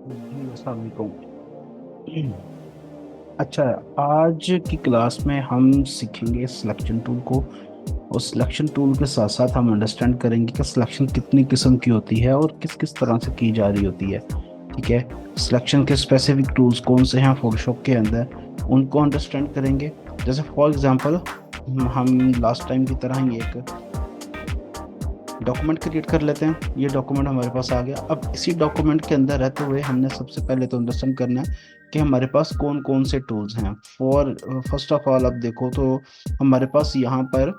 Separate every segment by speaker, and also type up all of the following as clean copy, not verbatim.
Speaker 1: जी अस्सलाम वालेकुम। अच्छा, आज की क्लास में हम सीखेंगे सिलेक्शन टूल को। और सिलेक्शन टूल के साथ साथ हम अंडरस्टैंड करेंगे कि सिलेक्शन कितनी किस्म की होती है और किस किस तरह से की जा रही होती है। ठीक है। सिलेक्शन के स्पेसिफिक टूल्स कौन से हैं फोटोशॉप के अंदर, उनको अंडरस्टैंड करेंगे। जैसे फॉर एग्जांपल, हम लास्ट टाइम की तरह ही एक डॉक्यूमेंट क्रिएट कर लेते हैं। ये डॉक्यूमेंट हमारे पास आ गया। अब इसी डॉक्यूमेंट के अंदर रहते हुए हमने सबसे पहले तो अंडरस्टैंड करना है कि हमारे पास कौन कौन से टूल्स हैं। फॉर फर्स्ट ऑफ ऑल, अब देखो तो हमारे पास यहाँ पर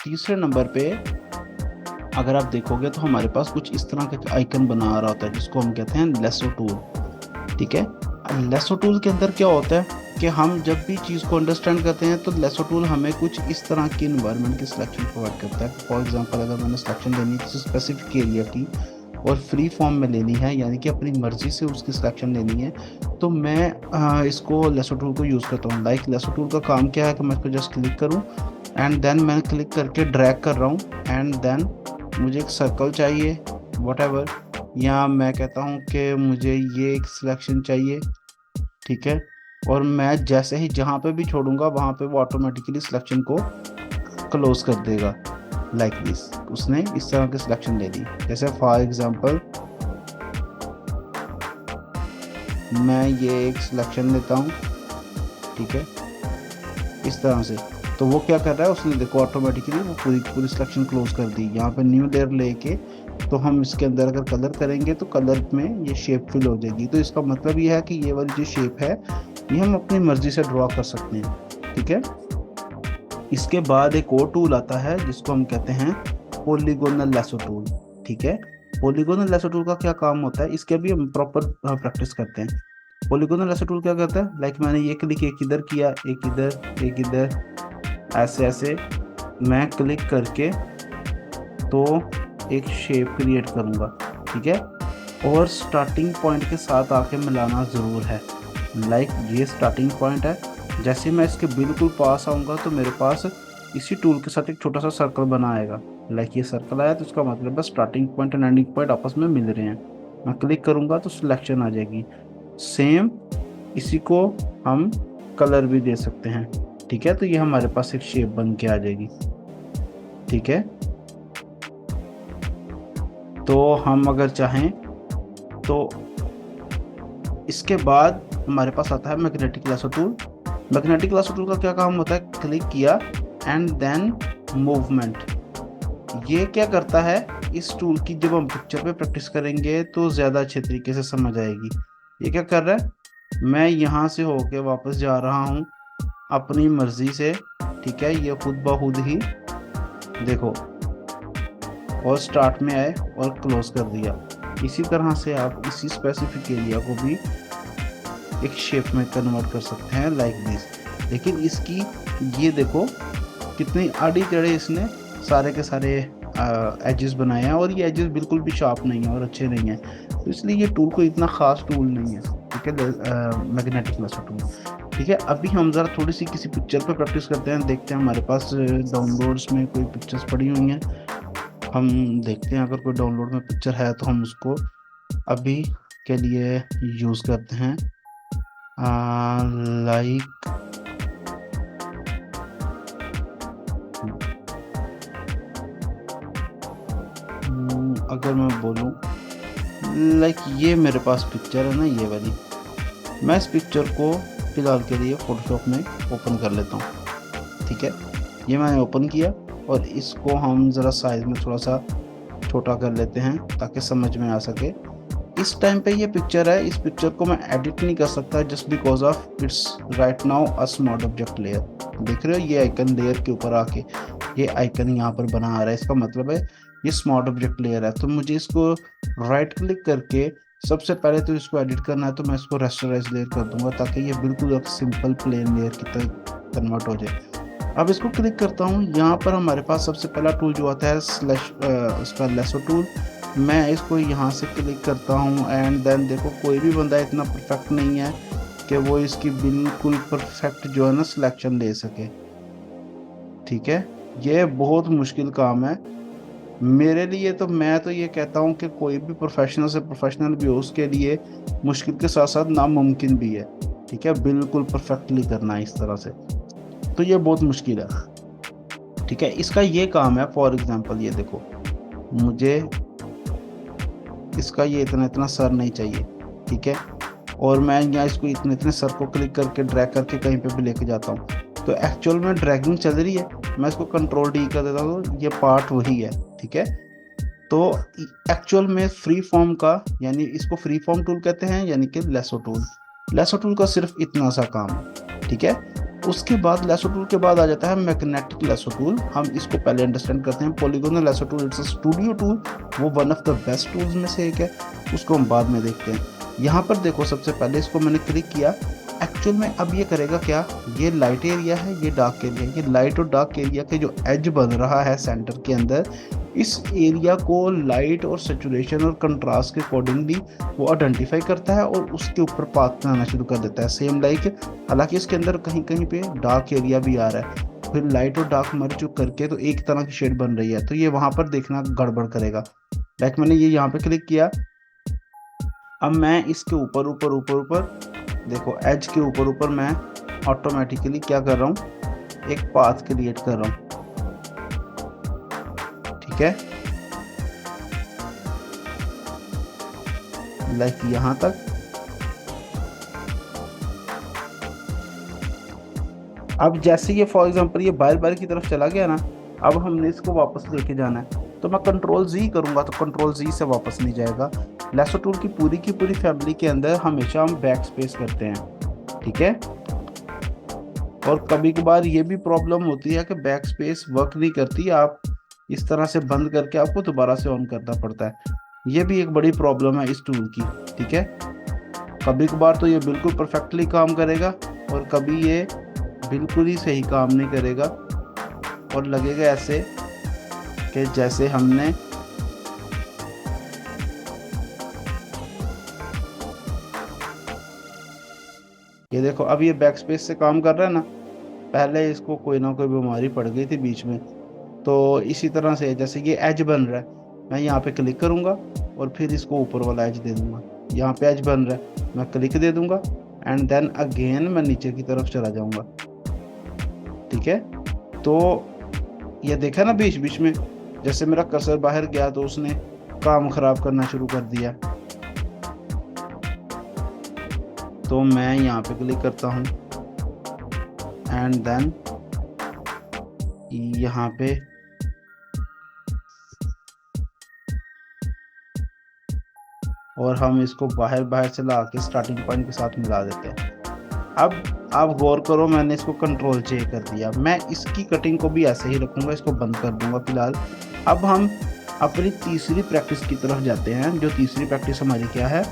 Speaker 1: तीसरे नंबर पे अगर आप देखोगे तो हमारे पास कुछ इस तरह का आइकन बना आ रहा होता है जिसको हम कहते हैं लेसो टूल। ठीक है। लेसो टूल के अंदर क्या होता है कि हम जब भी चीज़ को अंडरस्टैंड करते हैं तो लेसो टूल हमें कुछ इस तरह की इन्वायरमेंट की सिलेक्शन प्रोवाइड करता है। फॉर एग्जांपल, अगर मैंने सिलेक्शन लेनी है किसी स्पेसिफिक एरिया की और फ्री फॉर्म में लेनी है, यानी कि अपनी मर्जी से उसकी सिलेक्शन लेनी है, तो मैं इसको लेसो टूल को यूज़ करता हूँ। लाइक लेसो टूल का काम क्या है कि मैं इसको जस्ट क्लिक करूँ एंड देन मैं क्लिक करके ड्रैग कर रहा हूँ एंड देन मुझे एक सर्कल चाहिए वट, या मैं कहता हूँ कि मुझे ये एक सिलेक्शन चाहिए। ठीक है। और मैं जैसे ही जहाँ पे भी छोड़ूंगा वहाँ पे वो ऑटोमेटिकली सिलेक्शन को क्लोज कर देगा। लाइक दिस, उसने इस तरह की सिलेक्शन ले ली। जैसे फॉर एग्जांपल, मैं ये एक सिलेक्शन लेता हूँ। ठीक है। इस तरह से तो वो क्या कर रहा है, उसने देखो ऑटोमेटिकली वो पूरी पूरी सिलेक्शन क्लोज कर दी। यहाँ पे न्यू लेयर लेके तो हम इसके अंदर अगर कलर करेंगे तो कलर में ये शेप फिल हो जाएगी। तो इसका मतलब ये है कि ये वाली जो शेप है ये हम अपनी मर्जी से ड्रॉ कर सकते हैं। ठीक है। इसके बाद एक और टूल आता है जिसको हम कहते हैं पॉलीगोनल लैसो टूल। ठीक है। पॉलीगोनल लैसो टूल का क्या काम होता है, इसके भी हम प्रॉपर प्रैक्टिस करते हैं। पॉलीगोनल लैसो टूल क्या करता है, लाइक मैंने ये क्लिक एक इधर किया, एक इधर, एक इधर, ऐसे ऐसे मैं क्लिक करके तो एक शेप क्रिएट करूंगा। ठीक है। और स्टार्टिंग पॉइंट के साथ आके मिलाना ज़रूर है। लाइक ये स्टार्टिंग पॉइंट है, जैसे मैं इसके बिल्कुल पास आऊँगा तो मेरे पास इसी टूल के साथ एक छोटा सा सर्कल बना आएगा। लाइक ये सर्कल आया तो इसका मतलब है starting point and ending point आपस में मिल रहे हैं। मैं क्लिक करूँगा तो सिलेक्शन आ जाएगी। सेम इसी को हम कलर भी दे सकते हैं। ठीक है। तो ये हमारे पास एक शेप बन के आ जाएगी। ठीक है। तो हम अगर चाहें तो इसके बाद हमारे पास आता है magnetic lasso tool. Magnetic lasso tool का क्या काम होता है, क्लिक किया एंड देन मूवमेंट। ये क्या करता है, इस टूल की जब हम पिक्चर पे प्रैक्टिस करेंगे तो ज़्यादा अच्छे तरीके से समझ आएगी। ये क्या कर रहा है, मैं यहाँ से होके वापस जा रहा हूँ अपनी मर्जी से। ठीक है। ये खुद ब खुद ही देखो, और स्टार्ट में आए और क्लोज कर दिया। इसी तरह से आप इसी स्पेसिफिक एरिया को भी एक शेप में कन्वर्ट कर सकते हैं लाइक दिस। लेकिन इसकी ये देखो कितनी आड़ी टेढ़े इसने सारे के सारे एजेस बनाए हैं, और ये एजेस बिल्कुल भी शार्प नहीं है और अच्छे नहीं है। तो इसलिए ये टूल कोई इतना खास टूल नहीं है। ठीक है। Magnetic lasso tool. ठीक है। अभी हम ज़रा थोड़ी सी किसी पिक्चर पे प्रैक्टिस करते हैं, देखते हैं हमारे पास डाउनलोड्स में कोई पिक्चर्स पड़ी हुई हैं। हम देखते हैं अगर कोई डाउनलोड में पिक्चर है तो हम उसको अभी के लिए यूज़ करते हैं। लाइक अगर मैं बोलूँ, लाइक ये मेरे पास पिक्चर है ना, ये वाली, मैं इस पिक्चर को फिलहाल के लिए फोटोशॉप में ओपन कर लेता हूँ। ठीक है। ये मैंने ओपन किया और इसको हम ज़रा साइज में थोड़ा सा छोटा कर लेते हैं ताकि समझ में आ सके। इस टाइम पे ये पिक्चर है, इस पिक्चर को मैं एडिट नहीं कर सकता just because of its right now a smart object layer. देख रहे हो ये आइकन लेयर के ऊपर आके ये आइकन यहाँ पर बना आ रहा है, इसका मतलब है ये स्मार्ट ऑब्जेक्ट लेयर है। तो मुझे इसको राइट क्लिक करके सबसे पहले तो इसको एडिट करना है, तो मैं इसको रेस्टराइज लेयर कर दूंगा ताकि ये बिल्कुल एक सिंपल प्लेन लेयर की तरह कन्वर्ट हो जाए। अब इसको क्लिक करता हूँ, यहाँ पर हमारे पास सबसे पहला टूल जो आता है स्लैश उसका लेसो टूल। मैं इसको यहाँ से क्लिक करता हूँ एंड देन देखो कोई भी बंदा इतना परफेक्ट नहीं है कि वो इसकी बिल्कुल परफेक्ट जो है ना सिलेक्शन ले सके। ठीक है। ये बहुत मुश्किल काम है मेरे लिए तो मैं तो ये कहता हूँ कि कोई भी प्रोफेशनल से प्रोफेशनल भी हो उसके लिए मुश्किल के साथ साथ नामुमकिन भी है। ठीक है, बिल्कुल परफेक्टली करना है इस तरह से, तो ये बहुत मुश्किल है। ठीक है, इसका ये काम है, फॉर एग्जांपल ये देखो, मुझे इसका ये इतना इतना सर नहीं चाहिए। ठीक है, और मैं यहाँ इसको इतने इतने सर को क्लिक करके ड्रैग करके कहीं पे भी लेके जाता हूँ, तो एक्चुअल में ड्रैगिंग चल रही है, मैं इसको कंट्रोल डी कर देता हूँ, तो ये पार्ट वही है। ठीक है, तो एक्चुअल में फ्री फॉर्म का, यानी इसको फ्री फॉर्म टूल कहते हैं, यानी कि लेसो टूल। लेसो टूल का सिर्फ इतना सा काम है। ठीक है, उसके बाद लेसो टूल के बाद आ जाता है मैग्नेटिक लेसो टूल। हम इसको पहले अंडरस्टैंड करते हैं। Polygonal lasso tool it's a studio tool, वो one of the best tools में से एक है, उसको हम बाद में देखते हैं। यहाँ पर देखो, सबसे पहले इसको मैंने क्लिक किया। एक्चुअल में अब ये करेगा क्या, ये लाइट एरिया है, ये डार्क एरिया, ये लाइट और डार्क एरिया के जो एज बन रहा है सेंटर के अंदर, इस एरिया को लाइट और सेचुरेशन और कंट्रास्ट के अकॉर्डिंगली वो आइडेंटिफाई करता है और उसके ऊपर पाथ बनाना शुरू कर देता है, सेम लाइक। हालांकि इसके अंदर कहीं कहीं पे डार्क एरिया भी आ रहा है, फिर लाइट और डार्क मर्ज करके तो एक तरह की शेड बन रही है, तो ये वहां पर देखना गड़बड़ करेगा। लाइक मैंने ये यहाँ पे क्लिक किया, अब मैं इसके ऊपर ऊपर ऊपर ऊपर देखो, एज के ऊपर ऊपर मैं ऑटोमेटिकली क्या कर रहा हूँ, एक पाथ क्रिएट कर रहा हूँ। ठीक है, लाइक यहां तक। अब जैसे ये फॉर एग्जांपल ये बाहर बाहर की तरफ चला गया ना, अब हमने इसको वापस लेके जाना है, तो मैं कंट्रोल जी करूंगा तो कंट्रोल जी से वापस नहीं जाएगा। लेसो टूल की पूरी फैमिली के अंदर हमेशा हम बैक स्पेस करते हैं। ठीक है, और कभी कभार ये भी प्रॉब्लम होती है कि बैक स्पेस वर्क नहीं करती, आप इस तरह से बंद करके आपको दोबारा से ऑन करना पड़ता है। ये भी एक बड़ी प्रॉब्लम है इस टूल की। ठीक है, कभी कभार तो ये बिल्कुल परफेक्टली काम करेगा और कभी ये बिल्कुल ही सही काम नहीं करेगा और लगेगा ऐसे कि जैसे हमने ये देखो, अब ये बैक स्पेस से काम कर रहा है ना। पहले इसको कोई ना कोई बीमारी पड़ गई थी बीच में, तो इसी तरह से जैसे ये एज बन रहा है, मैं यहाँ पे क्लिक करूंगा और फिर इसको ऊपर वाला एज दे दूंगा। यहाँ पे एज बन रहा है, मैं क्लिक दे दूंगा एंड देन अगेन मैं नीचे की तरफ चला जाऊंगा। ठीक है, तो ये देखा ना बीच बीच में जैसे मेरा कर्सर बाहर गया तो उसने काम खराब करना शुरू कर दिया। तो मैं यहाँ पे क्लिक करता हूँ एंड देन यहाँ पे और हम इसको बाहर बाहर से ला के स्टार्टिंग पॉइंट के साथ मिला देते हैं। अब आप गौर करो, मैंने इसको कंट्रोल जे कर दिया, मैं इसकी कटिंग को भी ऐसे ही रखूंगा, इसको बंद कर दूंगा फिलहाल। अब हम अपनी तीसरी प्रैक्टिस की तरफ जाते हैं। जो तीसरी प्रैक्टिस हमारी क्या है,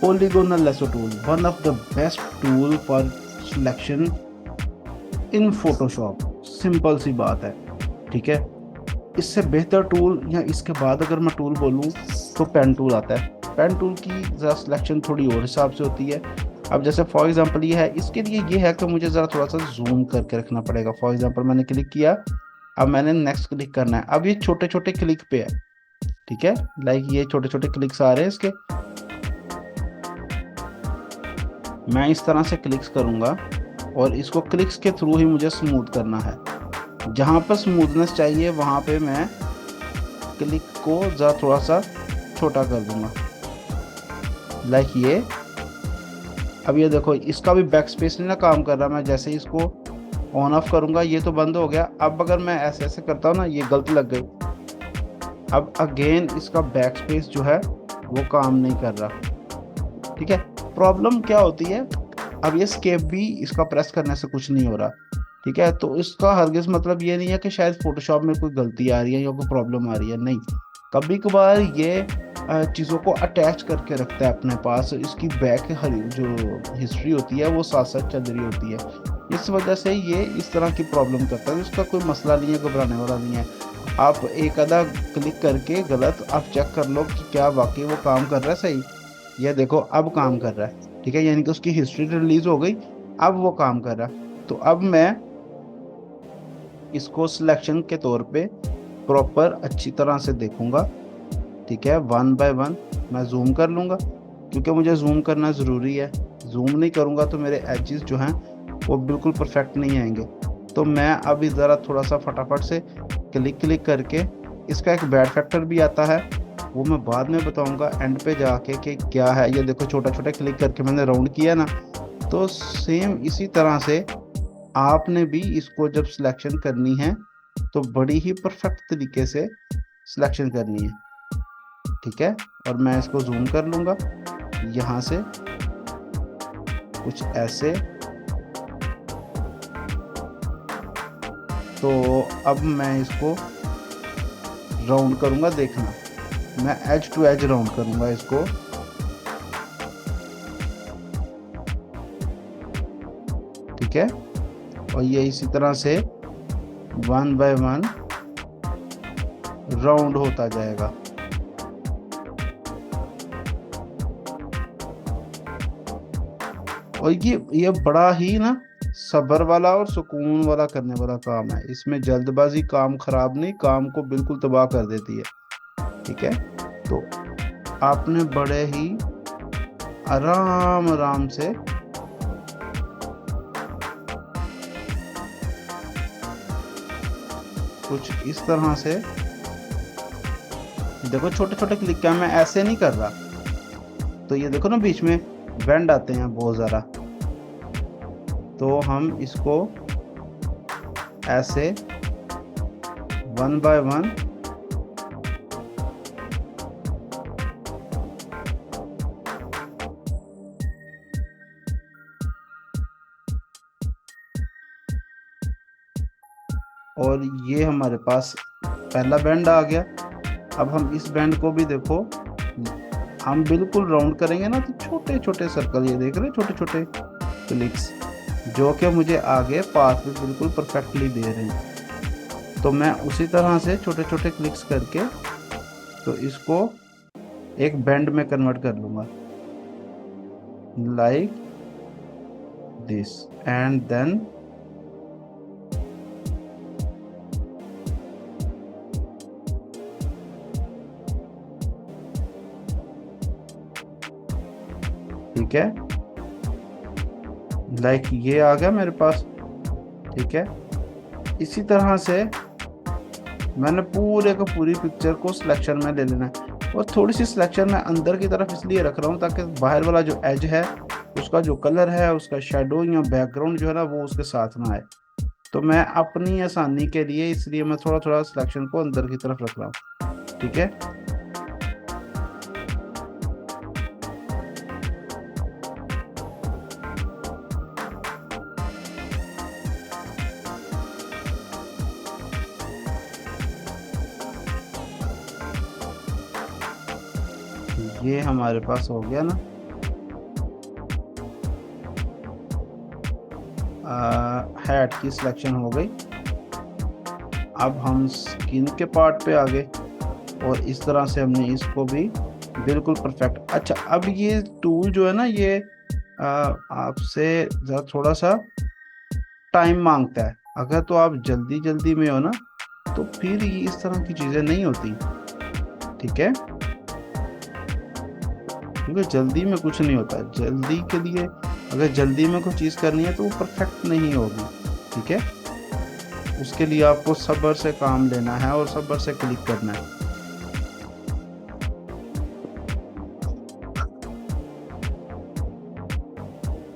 Speaker 1: polygonal lasso tool, one of the best tool for selection in Photoshop. Simple सी बात है। ठीक है, इससे बेहतर टूल या इसके बाद अगर मैं टूल बोलूँ तो पेन टूल आता है। पेन टूल की ज़रा सिलेक्शन थोड़ी और हिसाब से होती है। अब जैसे फॉर एग्जांपल ये है, इसके लिए ये है कि मुझे ज़रा थोड़ा सा जूम करके रखना पड़ेगा। फॉर एग्जांपल मैंने क्लिक किया, अब मैंने नेक्स्ट क्लिक करना है, अब ये छोटे छोटे क्लिक पे है। ठीक है, लाइक ये छोटे छोटे क्लिक्स आ रहे हैं इसके, मैं इस तरह से क्लिक्स करूंगा और इसको क्लिक्स के थ्रू ही मुझे स्मूथ करना है। जहाँ पर स्मूथनेस चाहिए वहाँ पे मैं क्लिक को ज़रा थोड़ा सा छोटा कर दूंगा, लाइक ये। अब ये देखो, इसका भी बैक स्पेस नहीं ना काम कर रहा, मैं जैसे ही इसको ऑन ऑफ करूंगा ये तो बंद हो गया। अब अगर मैं ऐसे ऐसे करता हूँ ना, ये गलत लग गई। अब अगेन इसका बैक स्पेस जो है वो काम नहीं कर रहा। ठीक है, प्रॉब्लम क्या होती है, अब ये स्केप भी इसका प्रेस करने से कुछ नहीं हो रहा। ठीक है, तो इसका हरगिज मतलब ये नहीं है कि शायद फोटोशॉप में कोई गलती आ रही है या कोई प्रॉब्लम आ रही है, नहीं। कभी कभार ये चीज़ों को अटैच करके रखता है अपने पास, इसकी बैक जो हिस्ट्री होती है वो साथ साथ चल रही होती है, इस वजह से ये इस तरह की प्रॉब्लम करता है। इसका कोई मसला नहीं है, घबराने वाला नहीं है। आप एक आधा क्लिक करके गलत आप चेक कर लो कि क्या वाकई वो काम कर रहा है सही। ये देखो अब काम कर रहा है। ठीक है, यानी कि उसकी हिस्ट्री रिलीज हो गई, अब वो काम कर रहा है। तो अब मैं इसको सिलेक्शन के तौर पे प्रॉपर अच्छी तरह से देखूंगा, ठीक है। 1 बाय 1 मैं जूम कर लूंगा, क्योंकि मुझे जूम करना ज़रूरी है। जूम नहीं करूंगा तो मेरे एजेस जो हैं वो बिल्कुल परफेक्ट नहीं आएंगे। तो मैं अभी ज़रा थोड़ा सा फटाफट से क्लिक क्लिक करके, इसका एक बैड फैक्टर भी आता है, वो मैं बाद में बताऊंगा एंड पे जाके कि क्या है। ये देखो छोटा छोटा क्लिक करके मैंने राउंड किया ना। तो सेम इसी तरह से आपने भी इसको जब सिलेक्शन करनी है तो बड़ी ही परफेक्ट तरीके से सिलेक्शन करनी है, ठीक है। और मैं इसको जूम कर लूंगा यहाँ से कुछ ऐसे। तो अब मैं इसको राउंड करूंगा, देखना मैं एज टू एज राउंड करूंगा इसको। ठीक है, और ये इसी तरह से 1 बाय 1 राउंड होता जाएगा। और ये बड़ा ही ना सब्र वाला और सुकून वाला करने वाला काम है। इसमें जल्दबाजी काम खराब नहीं, काम को बिल्कुल तबाह कर देती है। ठीक है, तो आपने बड़े ही आराम आराम से कुछ इस तरह से देखो, छोटे छोटे क्लिक क्या, मैं ऐसे नहीं कर रहा। तो ये देखो ना बीच में बेंड आते हैं बहुत ज़्यादा, तो हम इसको ऐसे 1 बाय 1 और ये हमारे पास पहला बैंड आ गया। अब हम इस बैंड को भी देखो, हम बिल्कुल राउंड करेंगे ना तो छोटे छोटे सर्कल, ये देख रहे हैं छोटे छोटे क्लिक्स, जो कि मुझे आगे पाथ में बिल्कुल परफेक्टली दे रहे हैं। तो मैं उसी तरह से छोटे छोटे क्लिक्स करके तो इसको एक बैंड में कन्वर्ट कर लूँगा, लाइक दिस। एंड देन ठीक है, लाइक ये आ गया मेरे पास। ठीक है, इसी तरह से मैंने पूरे को पूरी पिक्चर को सिलेक्शन में ले लेना है। और थोड़ी सी सिलेक्शन मैं अंदर की तरफ इसलिए रख रहा हूँ ताकि बाहर वाला जो एज है उसका जो कलर है, उसका शेडो या बैकग्राउंड जो है ना वो उसके साथ ना आए। तो मैं अपनी आसानी के लिए इसलिए मैं थोड़ा थोड़ा सिलेक्शन को अंदर की तरफ रख रहा हूँ। ठीक है, ये हमारे पास हो गया ना। हेड की सिलेक्शन हो गई। अब हम स्किन के पार्ट पे आ गए और इस तरह से हमने इसको भी बिल्कुल परफेक्ट। अच्छा, अब ये टूल जो है ना ये आपसे ज़रा थोड़ा सा टाइम मांगता है। अगर तो आप जल्दी जल्दी में हो ना तो फिर ये इस तरह की चीज़ें नहीं होती। ठीक है, क्योंकि जल्दी में कुछ नहीं होता। जल्दी के लिए अगर जल्दी में कोई चीज़ करनी है तो वो परफेक्ट नहीं होगी। ठीक है, उसके लिए आपको सब्र से काम लेना है और सब्र से क्लिक करना है।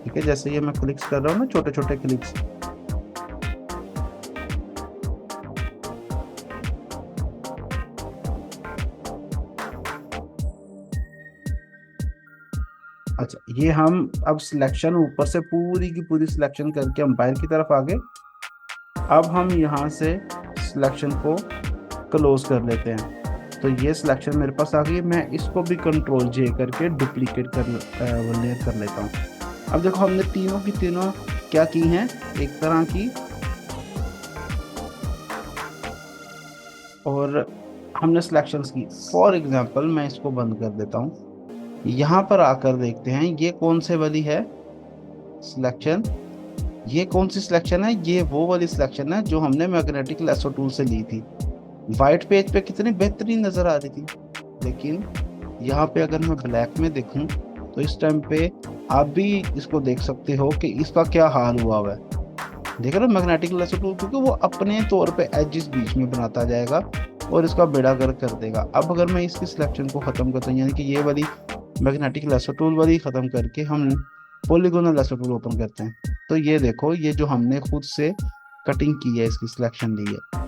Speaker 1: ठीक है, जैसे ये मैं क्लिक्स कर रहा हूँ ना, छोटे छोटे क्लिक्स, अच्छा ये हम अब सिलेक्शन ऊपर से पूरी की पूरी सिलेक्शन करके हम बाहर की तरफ आ गए। अब हम यहाँ से सिलेक्शन को क्लोज कर लेते हैं। तो ये सिलेक्शन मेरे पास आ गई। मैं इसको भी कंट्रोल जे करके डुप्लीकेट कर लेयर कर लेता हूँ। अब देखो हमने तीनों की तीनों क्या की हैं, एक तरह की, और हमने सिलेक्शंस की। फॉर एग्जांपल मैं इसको बंद कर देता हूँ। यहाँ पर आकर देखते हैं ये कौन से वाली है सिलेक्शन। ये कौन सी सिलेक्शन है, ये वो वाली सिलेक्शन है जो हमने मैग्नेटिक लेसो टूल से ली थी। वाइट पेज पे कितनी बेहतरीन नजर आ रही थी, लेकिन यहाँ पे अगर मैं ब्लैक में देखूं तो इस टाइम पे आप भी इसको देख सकते हो कि इसका क्या हाल हुआ है। देख रहे हो मैग्नेटिक लेसर टूल, क्योंकि वो अपने तौर पे एजेस बीच में बनाता जाएगा और इसका बेड़ा गर्क कर देगा। अब अगर मैं इसकी सिलेक्शन को खत्म करता हूँ, यानी कि ये वाली मैग्नेटिक लेसर टूल वाली खत्म करके हम पॉलीगोनल लेसर टूल ओपन करते हैं, तो ये देखो ये जो हमने खुद से कटिंग की है, इसकी सिलेक्शन ली है,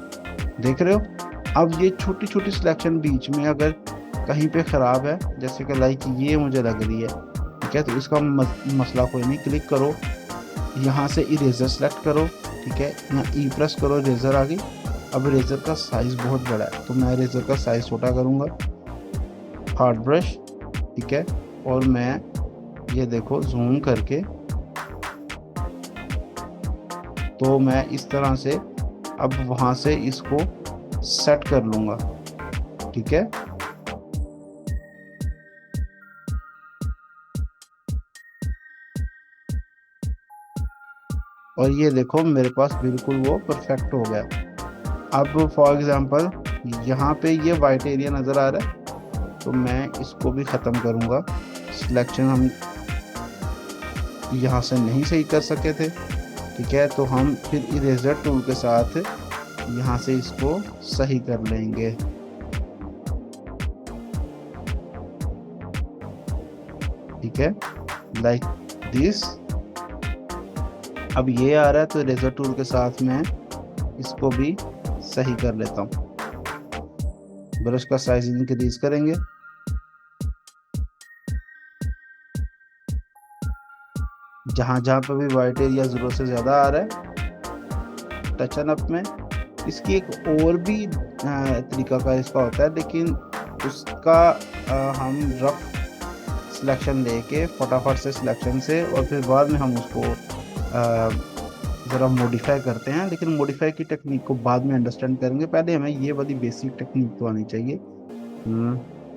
Speaker 1: देख रहे हो। अब ये छोटी छोटी सिलेक्शन बीच में अगर कहीं पे खराब है, जैसे कि लाइक ये मुझे लग रही है, ठीक है, तो इसका मसला कोई नहीं, क्लिक करो, यहाँ से इरेजर सेलेक्ट करो, ठीक है, यहाँ ई प्रेस करो, इरेजर आ गई। अब इरेजर का साइज बहुत बड़ा है, तो मैं इरेजर का साइज छोटा करूँगा, हार्ड ब्रश, ठीक है, और मैं ये देखो जूम करके, तो मैं इस तरह से अब वहां से इसको सेट कर लूंगा, ठीक है। और ये देखो मेरे पास बिल्कुल वो परफेक्ट हो गया। अब फॉर एग्जांपल यहाँ पे ये वाइट एरिया नज़र आ रहा है, तो मैं इसको भी ख़त्म करूँगा। सिलेक्शन हम यहाँ से नहीं सही कर सके थे, ठीक है, तो हम फिर इरेजर टूल के साथ यहाँ से इसको सही कर लेंगे, ठीक है, लाइक दिस। अब ये आ रहा है, तो इरेजर टूल के साथ मैं इसको भी सही कर लेता हूँ। ब्रश का साइज इंक्रीज करेंगे, जहां जहां पे भी वाइट एरिया जरूरत से ज्यादा आ रहा है टच एंड अप में। इसकी एक और भी तरीका का इसका होता है, लेकिन उसका हम रफ सिलेक्शन लेके फटाफट से सिलेक्शन से, और फिर बाद में हम उसको ज़रा मॉडिफाई करते हैं, लेकिन मॉडिफाई की टेक्निक को बाद में अंडरस्टैंड करेंगे। पहले हमें ये वाली बेसिक टेक्निक तो आनी चाहिए,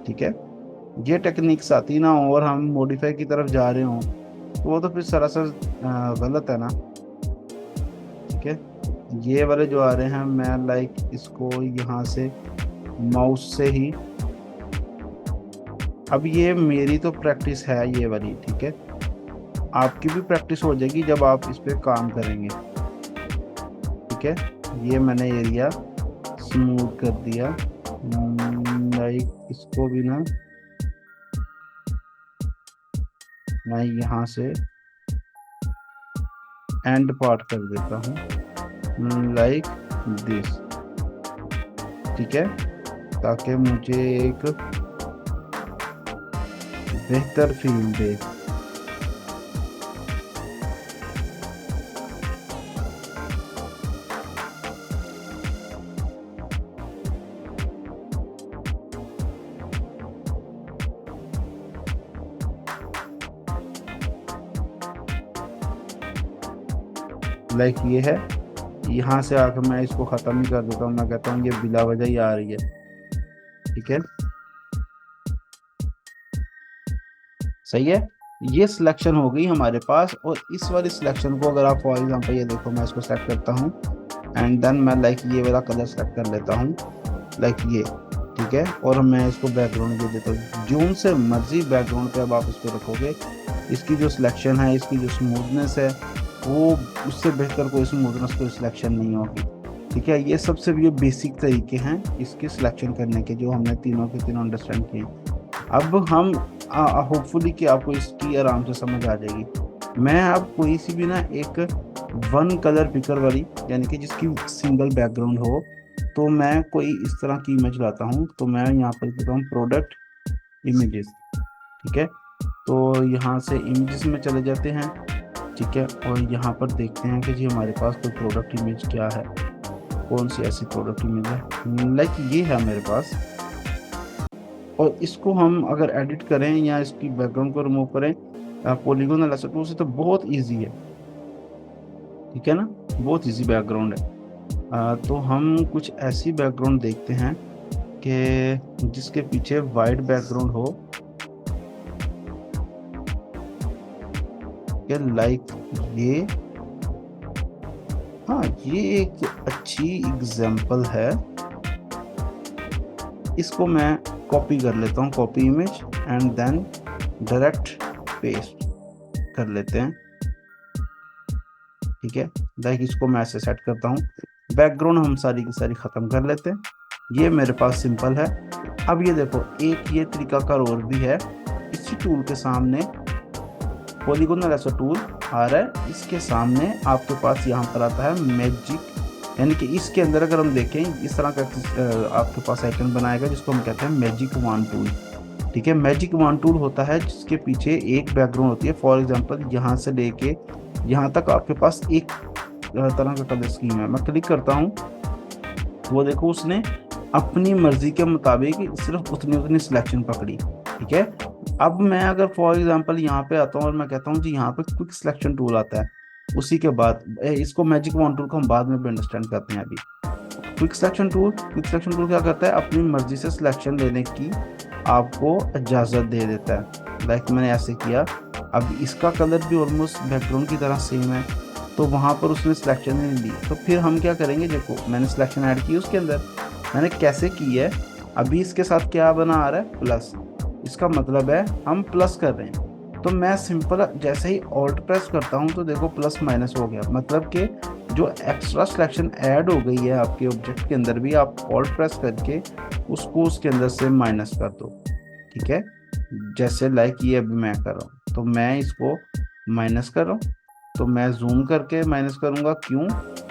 Speaker 1: ठीक है। ये टेक्निक्स आती ना और हम मॉडिफाई की तरफ जा रहे हों, तो वो तो फिर सरासर गलत है ना, ठीक है। ये वाले जो आ रहे हैं, मैं लाइक इसको यहाँ से माउस से ही, अब ये मेरी तो प्रैक्टिस है ये वाली, ठीक है, आपकी भी प्रैक्टिस हो जाएगी जब आप इस पे काम करेंगे, ठीक है। ये मैंने एरिया स्मूथ कर दिया, लाइक इसको भी ना मैं यहाँ से एंड पार्ट कर देता हूँ, लाइक दिस, ठीक है, ताकि मुझे एक बेहतर फील दे। लाइक ये है, यहाँ से आकर मैं इसको ख़त्म ही कर देता हूँ, मैं कहता हूँ ये बिला वजह ही आ रही है, ठीक है, सही है। ये सिलेक्शन हो गई हमारे पास। और इस वाली सिलेक्शन को अगर आप फॉर एग्जांपल ये देखो, मैं इसको सेलेक्ट करता हूँ एंड देन मैं लाइक ये वाला कलर सेलेक्ट कर लेता हूँ, लाइक ये, ठीक है, और मैं इसको बैकग्राउंड दे देता हूँ। जो से मर्जी बैकग्राउंड पे अब आप इसको रखोगे, इसकी जो सिलेक्शन है, इसकी जो स्मूथनेस है, वो उससे बेहतर कोई स्मूथनेस कोई सिलेक्शन नहीं होगी, ठीक है। ये सबसे ये बेसिक तरीके हैं इसके सिलेक्शन करने के, जो हमने तीनों के तीनों अंडरस्टैंड किए। अब हम होपफुली कि आपको इसकी आराम से समझ आ जाएगी। मैं अब कोई सी भी ना एक वन कलर पिकर वाली, यानी कि जिसकी सिंगल बैकग्राउंड हो, तो मैं कोई इस तरह की इमेज लाता हूँ, तो मैं यहाँ पर लिखता हूँ प्रोडक्ट इमेजेस, ठीक है, तो यहाँ से इमेजेस में चले जाते हैं, ठीक है, और यहाँ पर देखते हैं कि जी हमारे पास कोई प्रोडक्ट इमेज क्या है, कौन सी ऐसी प्रोडक्ट इमेज है, लाइक ये है मेरे पास। और इसको हम अगर एडिट करें या इसकी बैकग्राउंड को रिमूव करें पॉलीगोनल लेसर टूल से, तो बहुत इजी है, ठीक है ना, बहुत इजी बैकग्राउंड है। तो हम कुछ ऐसी बैकग्राउंड देखते हैं कि जिसके पीछे वाइट बैकग्राउंड हो, कि लाइक ये, हाँ ये एक अच्छी एग्जांपल है, इसको मैं कॉपी कर लेता हूँ, copy image and then direct paste कर लेते हैं। ठीक है, लाइक इसको मैं ऐसे सेट करता हूँ। बैकग्राउंड हम सारी की सारी ख़त्म कर लेते हैं, ये मेरे पास सिंपल है। अब ये देखो एक ये तरीकाकार और भी है, इसी टूल के सामने पॉलीगोनल ऐसा टूल आ रहा है, इसके सामने आपके पास यहाँ पर आता है मैजिक, यानी कि इसके अंदर अगर हम देखें इस तरह का आपके पास आइकन बनाएगा जिसको हम कहते हैं मैजिक वन टूल। ठीक है, मैजिक वन टूल होता है जिसके पीछे एक बैकग्राउंड होती है। फॉर एग्जांपल यहाँ से लेके यहाँ तक आपके पास एक तरह का कलर स्कीम है। मैं क्लिक करता हूँ, वो देखो उसने अपनी मर्जी के मुताबिक सिर्फ उतनी उतनी सिलेक्शन पकड़ी। ठीक है, अब मैं अगर फॉर एग्जांपल यहाँ पे आता हूँ और मैं कहता हूँ जी यहाँ पे क्विक सिलेक्शन टूल आता है, उसी के बाद इसको मैजिक वन टूल को हम बाद में भी अंडरस्टैंड करते हैं। अभी क्विक सिलेक्शन टूल क्या करता है, अपनी मर्जी से सिलेक्शन लेने की आपको इजाज़त दे देता है। लाइक मैंने ऐसे किया, अब इसका कलर भी ऑलमोस्ट बैकग्राउंड की तरह सेम है, तो वहाँ पर उसने सिलेक्शन नहीं दी। तो फिर हम क्या करेंगे, देखो मैंने सिलेक्शन ऐड की उसके अंदर, मैंने कैसे की है, अभी इसके साथ क्या बना आ रहा है प्लस, इसका मतलब है हम प्लस कर रहे हैं। तो मैं सिंपल जैसे ही ऑल्ट प्रेस करता हूँ तो देखो प्लस माइनस हो गया, मतलब कि जो एक्स्ट्रा सिलेक्शन ऐड हो गई है आपके ऑब्जेक्ट के अंदर भी, आप ऑल्ट प्रेस करके उसको उसके अंदर से माइनस कर दो। ठीक है, जैसे लाइक ये अभी मैं कर रहा हूँ, तो मैं इसको माइनस कर रहा हूँ, तो मैं जूम करके माइनस करूँगा, क्यों,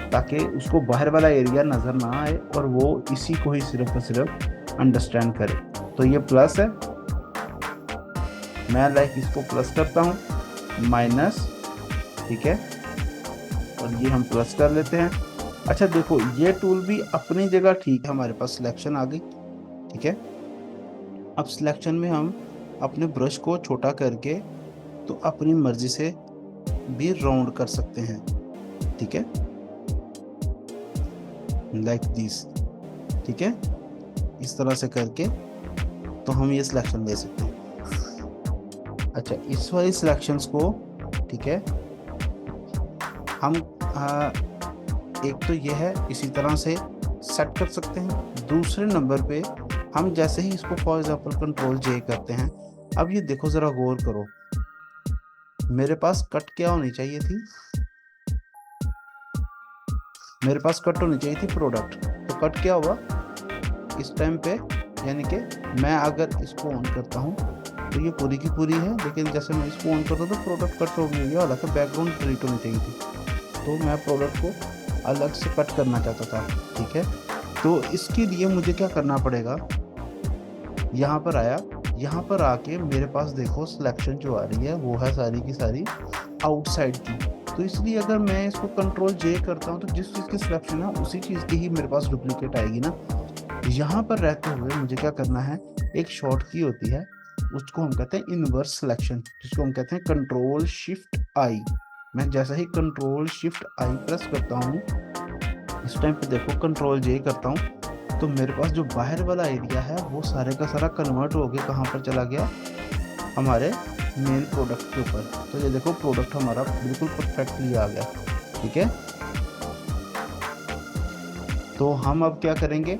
Speaker 1: ताकि उसको बाहर वाला एरिया नज़र ना आए और वो इसी को ही सिर्फ और सिर्फ अंडरस्टैंड करे। तो ये प्लस है, मैं लाइक इसको प्लस करता हूँ, माइनस। ठीक है, और ये हम प्लस कर लेते हैं। अच्छा देखो ये टूल भी अपनी जगह ठीक है, हमारे पास सिलेक्शन आ गई। ठीक है, अब सिलेक्शन में हम अपने ब्रश को छोटा करके तो अपनी मर्जी से भी राउंड कर सकते हैं। ठीक है, लाइक दिस। ठीक है, इस तरह से करके तो हम ये सिलेक्शन ले सकते हैं। अच्छा इस वाली सिलेक्शंस को, ठीक है, हम एक तो ये है इसी तरह से सेट कर सकते हैं। दूसरे नंबर पे हम जैसे ही इसको फॉर एग्जांपल कंट्रोल जे करते हैं, अब ये देखो ज़रा गौर करो, मेरे पास कट क्या होनी चाहिए थी, मेरे पास कट होनी चाहिए थी प्रोडक्ट, तो कट क्या हुआ इस टाइम पे, यानी कि मैं अगर इसको ऑन करता हूँ तो ये पूरी की पूरी है, लेकिन जैसे मैं इसको ऑन करता हूँ तो प्रोडक्ट कट हो गई है, हालांकि बैकग्राउंड डिलीट होनी चाहिए थी, तो मैं प्रोडक्ट को अलग से कट करना चाहता था। ठीक है, तो इसके लिए मुझे क्या करना पड़ेगा, यहाँ पर आया, यहाँ पर आके मेरे पास देखो सिलेक्शन जो आ रही है वो है सारी की सारी आउटसाइड की, तो इसलिए अगर मैं इसको कंट्रोल जे करता हूँ तो जिस चीज़ की सिलेक्शन है उसी चीज़ की ही मेरे पास डुप्लीकेट आएगी ना। यहाँ पर रहते हुए मुझे क्या करना है, एक शॉर्ट की होती है उसको हम कहते हैं इनवर्स सिलेक्शन, जिसको हम कहते हैं कंट्रोल शिफ्ट आई। मैं जैसा ही कंट्रोल शिफ्ट आई प्रेस करता हूँ, इस टाइम पे देखो कंट्रोल जे करता हूँ, तो मेरे पास जो बाहर वाला एरिया है वो सारे का सारा कन्वर्ट हो गया, कहाँ पर चला गया, हमारे मेन प्रोडक्ट के ऊपर। तो ये देखो प्रोडक्ट हमारा बिल्कुल परफेक्टली आ गया। ठीक है, तो हम अब क्या करेंगे,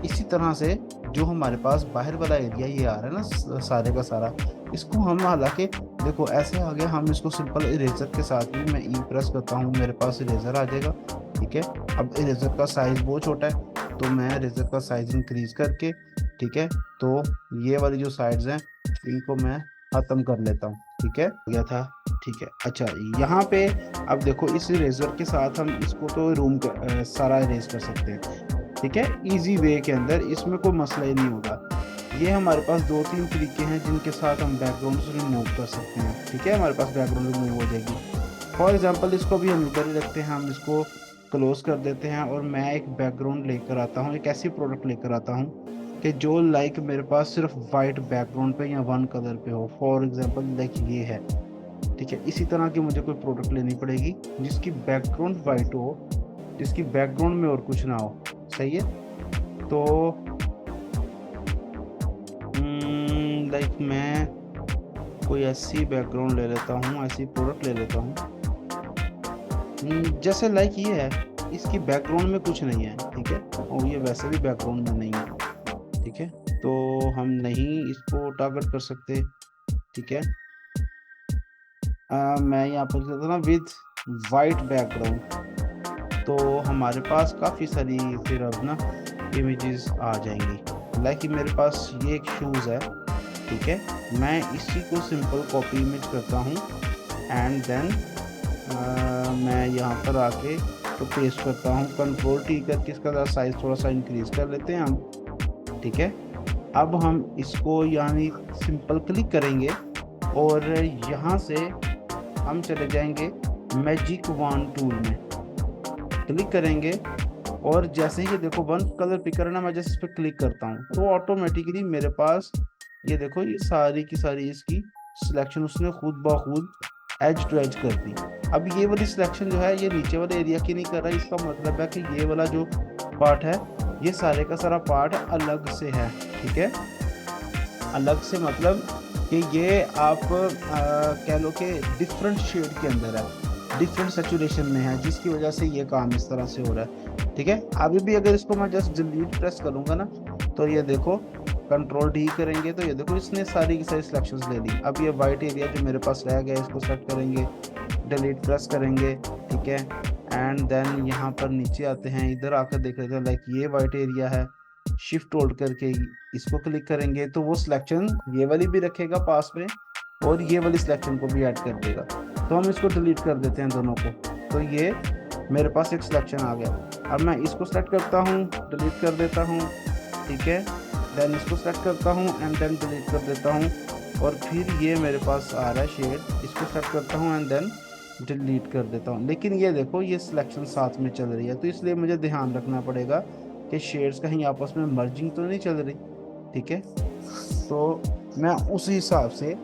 Speaker 1: इसी तरह से जो हमारे पास बाहर वाला एरिया ये आ रहा है ना सारे का सारा, इसको हम हालांकि देखो ऐसे आ गया, हम इसको सिंपल इरेजर के साथ ही मैं ई प्रेस करता हूँ, मेरे पास इरेजर आ जाएगा। ठीक है, अब इरेजर का साइज बहुत छोटा है तो मैं इरेजर का साइज इंक्रीज करके, ठीक है, तो ये वाली जो साइड्स हैं इनको मैं ख़त्म कर लेता हूँ। ठीक है, हो गया था। ठीक है, अच्छा यहाँ पे अब देखो इस इरेजर के साथ हम इसको तो रूम सारा इरेज कर सकते हैं। ठीक है, इजी वे के अंदर, इसमें कोई मसला ही नहीं होगा। ये हमारे पास 2-3 तरीके हैं जिनके साथ हम बैकग्राउंड से रिमूव कर सकते हैं। ठीक है, हमारे पास बैकग्राउंड रिमूव हो जाएगी। फॉर एग्जांपल इसको भी हम इधर ही रखते हैं, हम इसको क्लोज कर देते हैं और मैं एक बैकग्राउंड लेकर आता हूँ, एक ऐसी प्रोडक्ट लेकर आता हूँ कि जो लाइक मेरे पास सिर्फ वाइट बैकग्राउंड पे या वन कलर पे हो। फॉर एग्जांपल लाइक ये है। ठीक है, इसी तरह की मुझे कोई प्रोडक्ट लेनी पड़ेगी जिसकी बैकग्राउंड वाइट हो, जिसकी बैकग्राउंड में और कुछ ना हो। सही है, तो लाइक मैं कोई ऐसी बैकग्राउंड ले लेता हूँ, ऐसी प्रोडक्ट ले लेता हूँ जैसे लाइक ये है, इसकी बैकग्राउंड में कुछ नहीं है। ठीक है, और ये वैसे भी बैकग्राउंड में नहीं है। ठीक है, तो हम नहीं इसको टारगेट कर सकते, ठीक है। मैं यहाँ पर करता ना विद वाइट बैकग्राउंड, तो हमारे पास काफ़ी सारी फिर अब ना इमेजेस आ जाएंगी। लाइक कि मेरे पास ये एक शूज़ है, ठीक है। मैं इसी को सिंपल कॉपी इमेज करता हूँ एंड देन मैं यहाँ पर आके तो पेस्ट करता हूँ, कंट्रोल टी करके इसका साइज थोड़ा सा इंक्रीज कर लेते हैं हम, ठीक है। अब हम इसको यानी सिंपल क्लिक करेंगे और यहाँ से हम चले जाएंगे मैजिक वन टूल में, क्लिक करेंगे और जैसे ही ये देखो वन कलर पिक करना, मैं जैसे इस पर क्लिक करता हूँ तो ऑटोमेटिकली मेरे पास ये देखो ये सारी की सारी इसकी सिलेक्शन उसने खुद ब खुद एज टू एज कर दी। अब ये वाली सिलेक्शन जो है ये नीचे वाले एरिया की नहीं कर रहा है, इसका मतलब है कि ये वाला जो पार्ट है ये सारे का सारा पार्ट अलग से है, ठीक है। अलग से मतलब कि ये आप कह लो कि डिफरेंट शेड के अंदर है, डिफरेंट सैचुरेशन में है, जिसकी वजह से ये काम इस तरह से हो रहा है, ठीक है। अभी भी अगर इसको मैं जस्ट डिलीट प्रेस करूंगा ना तो ये देखो कंट्रोल डी करेंगे तो ये देखो इसने सारी की सारी सिलेक्शंस ले ली। अब ये वाइट एरिया जो मेरे पास रह गया इसको सेलेक्ट करेंगे, डिलीट प्रेस करेंगे, ठीक है। एंड देन यहाँ पर नीचे आते हैं, इधर आकर देख लेते हैं लाइक ये वाइट एरिया है, शिफ्ट होल्ड करके इसको क्लिक करेंगे तो वो सिलेक्शन ये वाली भी रखेगा पास में और ये वाली सिलेक्शन को भी ऐड कर देगा। तो हम इसको डिलीट कर देते हैं दोनों को, तो ये मेरे पास एक सिलेक्शन आ गया। अब मैं इसको सेलेक्ट करता हूँ, डिलीट कर देता हूँ, ठीक है। देन इसको सेलेक्ट करता हूँ एंड देन डिलीट कर देता हूँ और फिर ये मेरे पास आ रहा है शेड, इसको सेलेक्ट करता हूँ एंड देन डिलीट कर देता हूँ। लेकिन ये देखो ये सिलेक्शन साथ में चल रही है, तो इसलिए मुझे ध्यान रखना पड़ेगा कि शेड्स कहीं आपस में मर्जिंग तो नहीं चल रही, ठीक है। तो मैं उस हिसाब से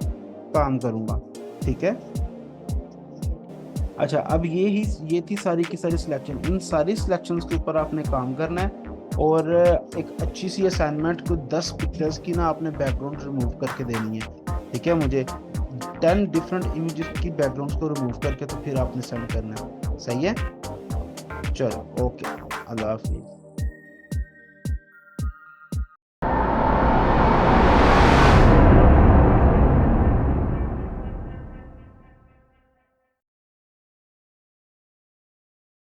Speaker 1: काम करूँगा, ठीक है। अच्छा, अब ये थी सारी की सारी सिलेक्शन। इन सारी सिलेक्शंस के ऊपर आपने काम करना है और एक अच्छी सी असाइनमेंट को 10 पिक्चर्स की ना आपने बैकग्राउंड रिमूव करके देनी है, ठीक है। मुझे 10 डिफरेंट इमेजेस की बैकग्राउंड्स को रिमूव करके तो फिर आपने सेंड करना है, सही है। चलो ओके, अल्लाह हाफिज़।